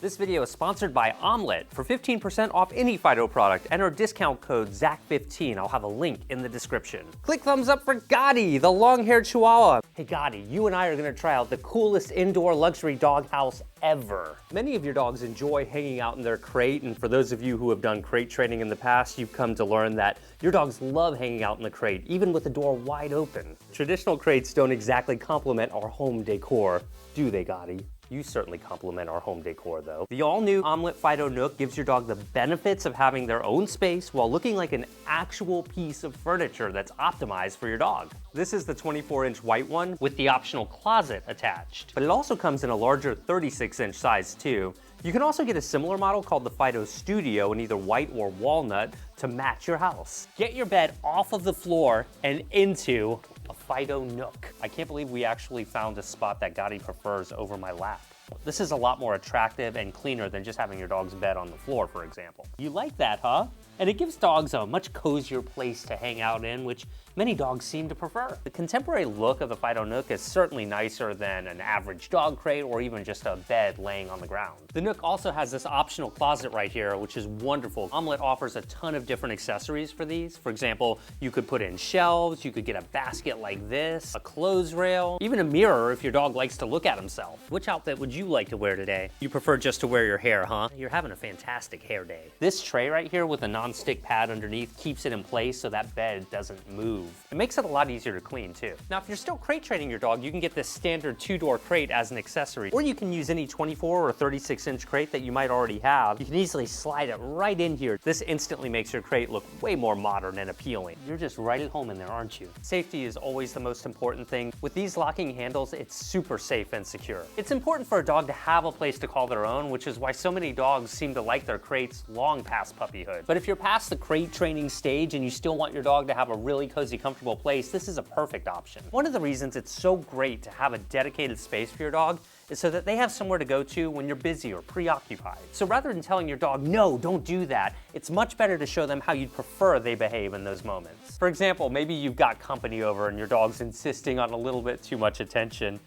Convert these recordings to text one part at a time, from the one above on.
This video is sponsored by Omelette. For 15% off any Fido product, enter discount code ZAC15. I'll have a link in the description. Click thumbs up for Gotti, the long-haired Chihuahua. Hey Gotti, you and I are gonna try out the coolest indoor luxury dog house ever. Many of your dogs enjoy hanging out in their crate, and for those of you who have done crate training in the past, you've come to learn that your dogs love hanging out in the crate, even with the door wide open. Traditional crates don't exactly complement our home decor, do they, Gotti? You certainly complement our home decor though. The all-new Omelette Fido Nook gives your dog the benefits of having their own space while looking like an actual piece of furniture that's optimized for your dog. This is the 24-inch white one with the optional closet attached, but it also comes in a larger 36-inch size too. You can also get a similar model called the Fido Studio in either white or walnut to match your house. Get your bed off of the floor and into a Fido Nook. I can't believe we actually found a spot that Gotti prefers over my lap. This is a lot more attractive and cleaner than just having your dog's bed on the floor, for example. You like that, huh? And it gives dogs a much cozier place to hang out in, which many dogs seem to prefer. The contemporary look of the Fido Nook is certainly nicer than an average dog crate or even just a bed laying on the ground. The Nook also has this optional closet right here, which is wonderful. Omelette offers a ton of different accessories for these. For example, you could put in shelves, you could get a basket like this, a clothes rail, even a mirror if your dog likes to look at himself. Which outfit would you like to wear today? You prefer just to wear your hair, huh? You're having a fantastic hair day. This tray right here with a non-stick pad underneath keeps it in place so that bed doesn't move. It makes it a lot easier to clean too. Now, if you're still crate training your dog, you can get this standard 2-door crate as an accessory, or you can use any 24 or 36-inch crate that you might already have. You can easily slide it right in here. This instantly makes your crate look way more modern and appealing. You're just right at home in there, aren't you? Safety is always the most important thing. With these locking handles, it's super safe and secure. It's important for a dog to have a place to call their own, which is why so many dogs seem to like their crates long past puppyhood. But if you're past the crate training stage and you still want your dog to have a really cozy, comfortable place, this is a perfect option. One of the reasons it's so great to have a dedicated space for your dog is so that they have somewhere to go to when you're busy or preoccupied. So rather than telling your dog, no, don't do that, it's much better to show them how you'd prefer they behave in those moments. For example, maybe you've got company over and your dog's insisting on a little bit too much attention.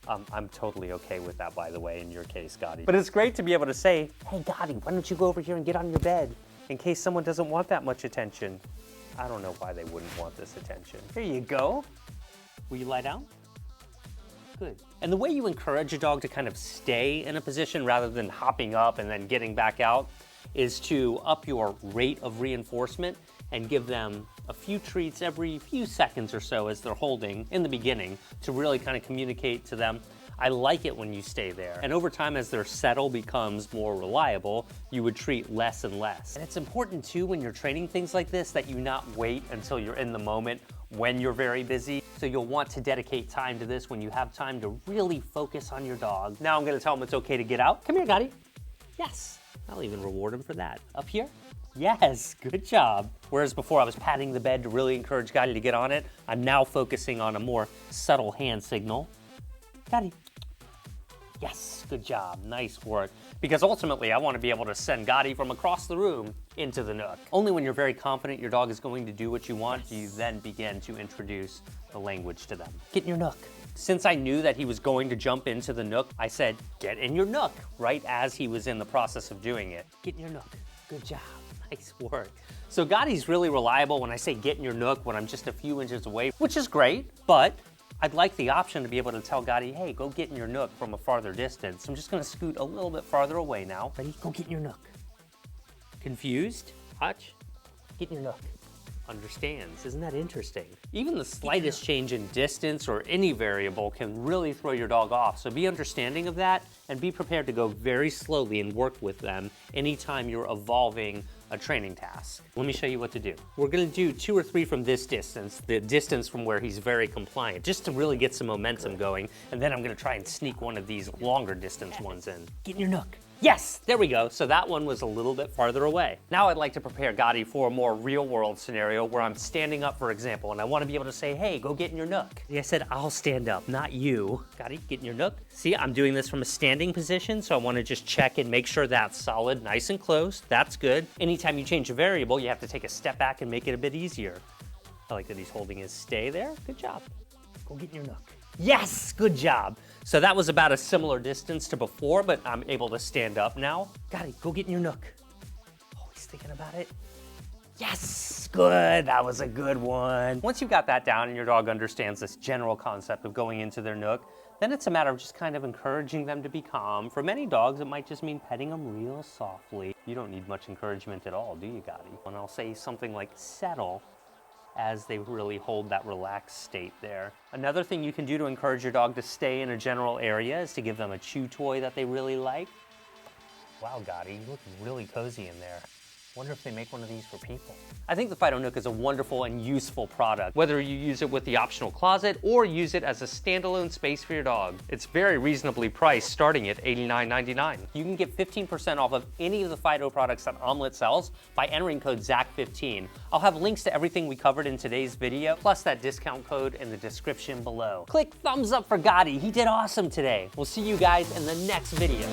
I'm totally okay with that, by the way, in your case, Gotti. But it's great to be able to say, hey, Gotti, why don't you go over here and get on your bed in case someone doesn't want that much attention. I don't know why they wouldn't want this attention. Here you go. Will you lie down? Good. And the way you encourage your dog to kind of stay in a position rather than hopping up and then getting back out is to up your rate of reinforcement and give them a few treats every few seconds or so as they're holding in the beginning to really kind of communicate to them, I like it when you stay there. And over time, as their settle becomes more reliable, you would treat less and less. And it's important too, when you're training things like this, that you not wait until you're in the moment when you're very busy. So you'll want to dedicate time to this when you have time to really focus on your dog. Now I'm gonna tell him it's okay to get out. Come here, Gotti. Yes, I'll even reward him for that. Up here? Yes, good job. Whereas before I was patting the bed to really encourage Gotti to get on it, I'm now focusing on a more subtle hand signal. Gotti. Yes, good job, nice work. Because ultimately, I want to be able to send Gotti from across the room into the Nook. Only when you're very confident your dog is going to do what you want, do you then begin to introduce the language to them. Get in your Nook. Since I knew that he was going to jump into the Nook, I said, get in your Nook, right as he was in the process of doing it. Get in your Nook, good job, nice work. So Gotti's really reliable when I say get in your Nook when I'm just a few inches away, which is great, but I'd like the option to be able to tell Gotti, hey, go get in your Nook from a farther distance. I'm just gonna scoot a little bit farther away now. Ready? Go get in your Nook. Confused? Hutch? Get in your Nook. Understands. Isn't that interesting? Even the slightest change in distance or any variable can really throw your dog off. So be understanding of that and be prepared to go very slowly and work with them anytime you're evolving a training task. Let me show you what to do. We're gonna do 2 or 3 from this distance, the distance from where he's very compliant, just to really get some momentum going. And then I'm gonna try and sneak one of these longer distance ones in. Get in your Nook. Yes, there we go. So that one was a little bit farther away. Now I'd like to prepare Gotti for a more real world scenario where I'm standing up, for example, and I want to be able to say, hey, go get in your Nook. I said, I'll stand up, not you. Gotti, get in your Nook. See, I'm doing this from a standing position, so I want to just check and make sure that's solid, nice and close. That's good. Anytime you change a variable, you have to take a step back and make it a bit easier. I like that he's holding his stay there. Good job. Go get in your Nook. Yes, good job. So that was about a similar distance to before, but I'm able to stand up now. Gotti, go get in your nook. Oh, he's thinking about it. Yes, good, that was a good one. Once you've got that down and your dog understands this general concept of going into their nook, then it's a matter of just kind of encouraging them to be calm. For many dogs, it might just mean petting them real softly. You don't need much encouragement at all, do you, Gotti? And I'll say something like settle as they really hold that relaxed state there. Another thing you can do to encourage your dog to stay in a general area is to give them a chew toy that they really like. Wow, Gotti, you look really cozy in there. Wonder if they make one of these for people. I think the Fido Nook is a wonderful and useful product, whether you use it with the optional closet or use it as a standalone space for your dog. It's very reasonably priced, starting at $89.99. You can get 15% off of any of the Fido products that Omlet sells by entering code ZAC15. I'll have links to everything we covered in today's video, plus that discount code in the description below. Click thumbs up for Gotti, he did awesome today. We'll see you guys in the next video.